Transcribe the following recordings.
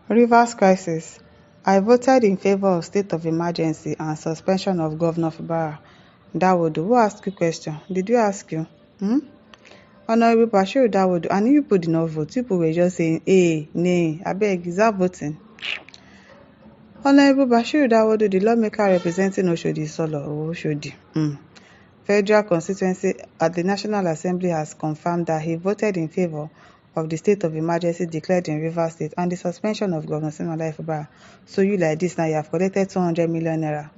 Rivers crisis. I voted in favor of state of emergency and suspension of Governor Fubara. Dawodu, who asked you question? Did you ask you? Honorable Bashiru Dawodu, and you people did not vote. People were just saying, hey, nay, abeg, is that voting? Honorable Bashiru Dawodu, the lawmaker representing Oshodi Solo, Oshodi, Federal constituency at the National Assembly has confirmed that he voted in favor of the state of emergency declared in Rivers State and the suspension of Governor Siminalayi Fubara. So you like this now, you have collected 200 million naira.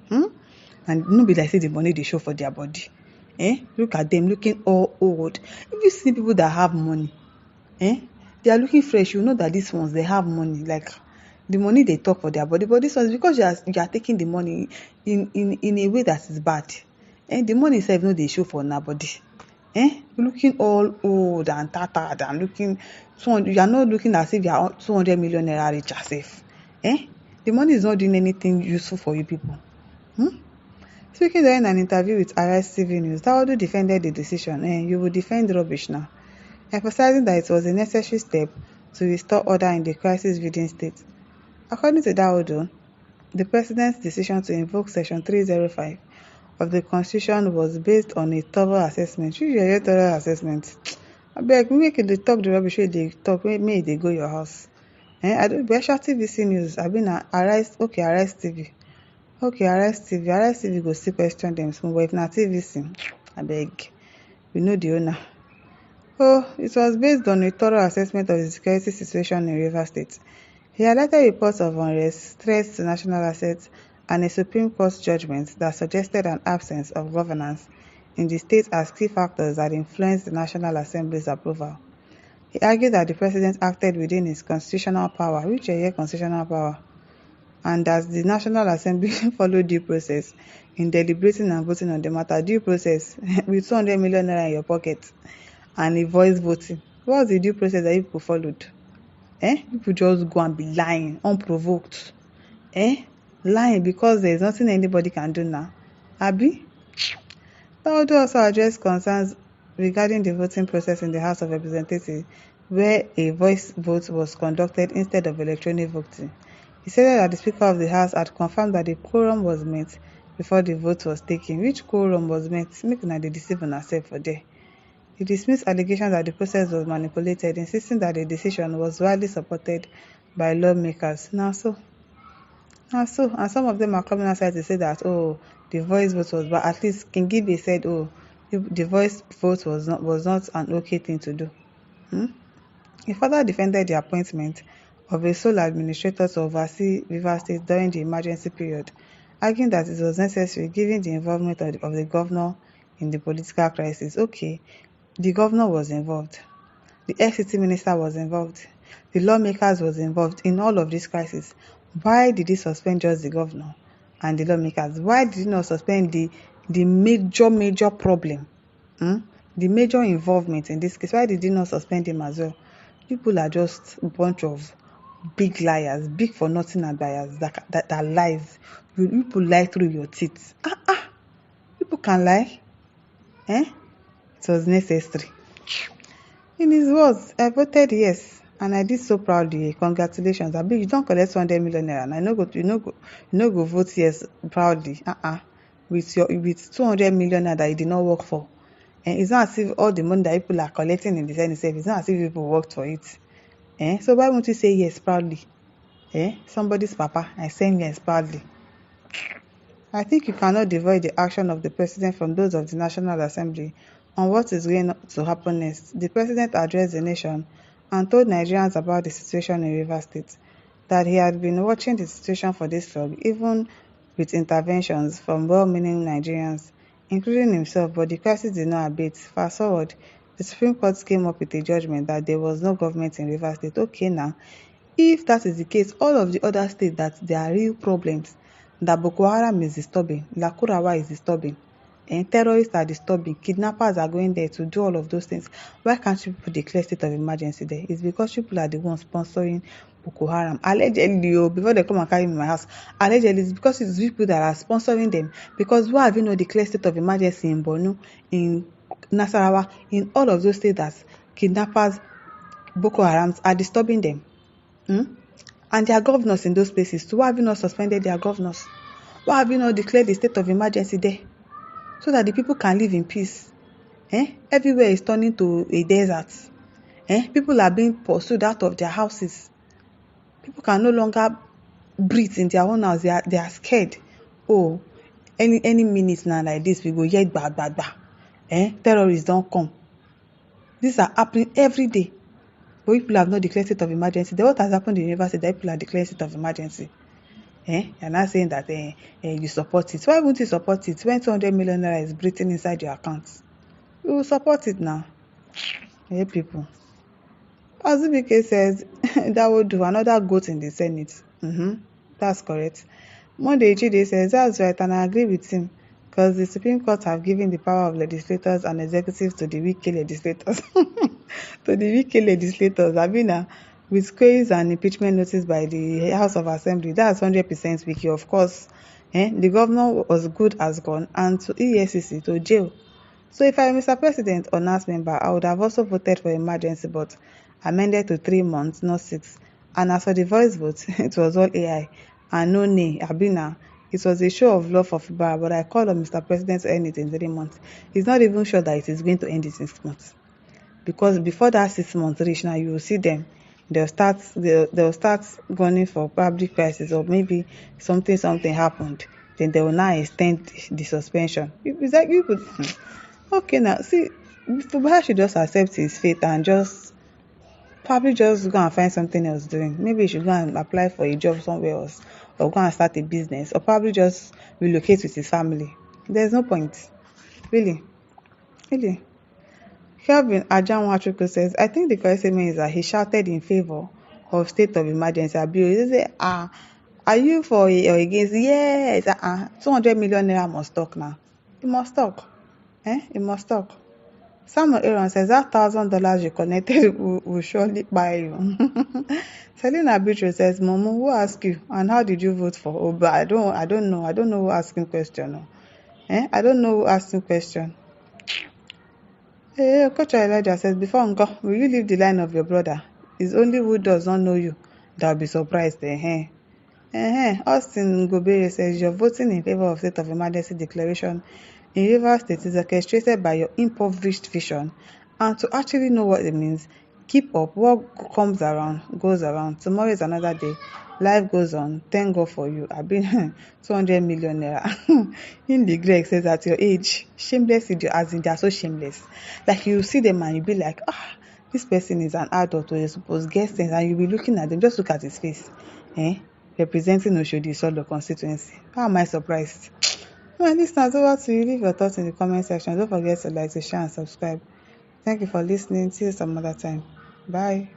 And no be like say the money they show for their body. Look at them looking all old. If you see people that have money, they are looking fresh, you know that these ones, they have money. Like, the money they talk for their body. But this one is because you are taking the money in a way that is bad. The money itself no dey show for una body. Looking all old and tattered and looking 200, you are not looking as if you are 200 million naira rich as if. The money is not doing anything useful for you people. Speaking during an interview with Arise TV News, Dawodu defended the decision. You will defend rubbish now, emphasizing that it was a necessary step to restore order in the crisis-ridden state. According to Dawodu, the president's decision to invoke Section 305 of the Constitution was based on a thorough assessment. You hear thorough assessment. Abeg, make you dey talk the rubbish wey dey talk, make dey go your house. I don't be TVC News. I been Arise TV. Okay, Arise TV go still question them small, but if na TVC, abeg, we know the owner. It was based on a thorough assessment of the security situation in Rivers State. He highlighted reports of unrest, threats to national assets, and a Supreme Court judgment that suggested an absence of governance in the state as key factors that influenced the National Assembly's approval. He argued that the president acted within his constitutional power, which is constitutional power, and that the National Assembly followed due process in deliberating and voting on the matter. Due process with 200 million naira in your pocket and a voice voting. What's the due process that people followed? People just go and be lying, unprovoked. Lying because there is nothing anybody can do now. Abi? Dawodu also addressed concerns regarding the voting process in the House of Representatives, where a voice vote was conducted instead of electronic voting. He said that the Speaker of the House had confirmed that the quorum was met before the vote was taken. Which quorum was met? Make una dey deceive una sef for there. He dismissed allegations that the process was manipulated, insisting that the decision was widely supported by lawmakers. Now so. And some of them are coming outside to say that, the voice vote was, but at least King Gibe said, the voice vote was not an okay thing to do. He further defended the appointment of a sole administrator to oversee Rivers State during the emergency period, arguing that it was necessary given the involvement of the governor in the political crisis. Okay, the governor was involved. The FCT minister was involved. The lawmakers was involved in all of this crisis. Why did he suspend just the governor and the lawmakers? Why did he not suspend the major problem? The major involvement in this case? Why did he not suspend him as well? People are just a bunch of big liars, big for nothing liars that lies. People lie through your teeth. People can lie. It was necessary. In his words, I voted yes, and I did so proudly. Congratulations. Abi, you don't collect 200 million naira, and you no go vote yes proudly. With 200 million naira that you did not work for. And it's not as if all the money that people are collecting in the Senate itself, it's not as if people worked for it. So why won't you say yes proudly? Somebody's papa, I say yes proudly. I think you cannot divide the action of the president from those of the National Assembly on what is going to happen next. The president addressed the nation and told Nigerians about the situation in Rivers State, that he had been watching the situation for this long, even with interventions from well-meaning Nigerians, including himself, but the crisis did not abate. Fast forward, the Supreme Court came up with a judgment that there was no government in Rivers State. Okay now, if that is the case, all of the other states that there are real problems, that Boko Haram is disturbing, Lakurawa is disturbing, and terrorists are disturbing, kidnappers are going there to do all of those things. Why can't people declare state of emergency there? It's because people are the ones sponsoring Boko Haram. Allegedly, before they come and carry me in my house, allegedly it's because it's people that are sponsoring them. Because why have you not declared state of emergency in Borno, in Nasarawa, in all of those states that kidnappers, Boko Harams are disturbing them? And their governors in those places, so why have you not suspended their governors? Why have you not declared the state of emergency there? So that the people can live in peace. Everywhere is turning to a desert. People are being pursued out of their houses. People can no longer breathe in their own house. They are scared. Oh, any minute now like this, we go hear gba. Terrorists don't come. These are happening every day. But people have not declared state of emergency. Then what has happened in the university that people are declaring state of emergency? You're not saying that you support it. Why won't you support it when 200 million naira is breathing inside your account? You will support it now. Hey, people. Azubike says that would do another goat in the Senate. That's correct. Monday Chide says that's right, and I agree with him because the Supreme Court have given the power of legislators and executives to the weak legislators. To the weak legislators. Abina, with queries and impeachment notice by the House of Assembly, that's 100% wiki. Of course, the governor was good as gone, and to EFCC, to jail. So if I am Mr. President or NAS member, I would have also voted for emergency, but amended to 3 months, not 6. And as for the voice vote, it was all AI. And no nay, Abina. It was a show of love for Fubara, but I called on Mr. President to end it in 3 months. He's not even sure that it is going to end in 6 months. Because before that 6 months reach now, you will see them. They'll start gunning for public prices, or maybe something happened. Then they will now extend the suspension. It's like you could okay now. See, Fubara should just accept his fate and probably just go and find something else doing. Maybe he should go and apply for a job somewhere else, or go and start a business, or probably just relocate with his family. There's no point. Really. Kelvin Ajanwachuku says, I think the correct statement is that he shouted in favor of state of emergency. He said, are you for it or against? Yes, 200 million naira must talk now. It must talk. It must talk. Samuel Aaron says that $1,000 you connected will surely buy you. Selena Beatrice says, Momo, who asked you and how did you vote for? Oh, but I don't know. I don't know who asking question. I don't know who asking question. Hey, Coach Elijah says, before Uncle, will you leave the line of your brother? It's only who does not know you that will be surprised. Austin Gobere says, you're voting in favor of state of emergency declaration in Rivers State is orchestrated by your impoverished vision, and to actually know what it means, keep up. What comes around goes around. Tomorrow is another day. Life goes on. Thank God for you. I've been 200 million naira. In the Greg says at your age, shameless idiot, as in they are so shameless. Like you see them and you be like, this person is an adult or you're supposed to get sense, and you'll be looking at them, just look at his face. Representing Oshodi Solo constituency. How am I surprised? Well, listeners, over to you. Leave your thoughts in the comment section. Don't forget to like, to share, and subscribe. Thank you for listening. See you some other time. Bye.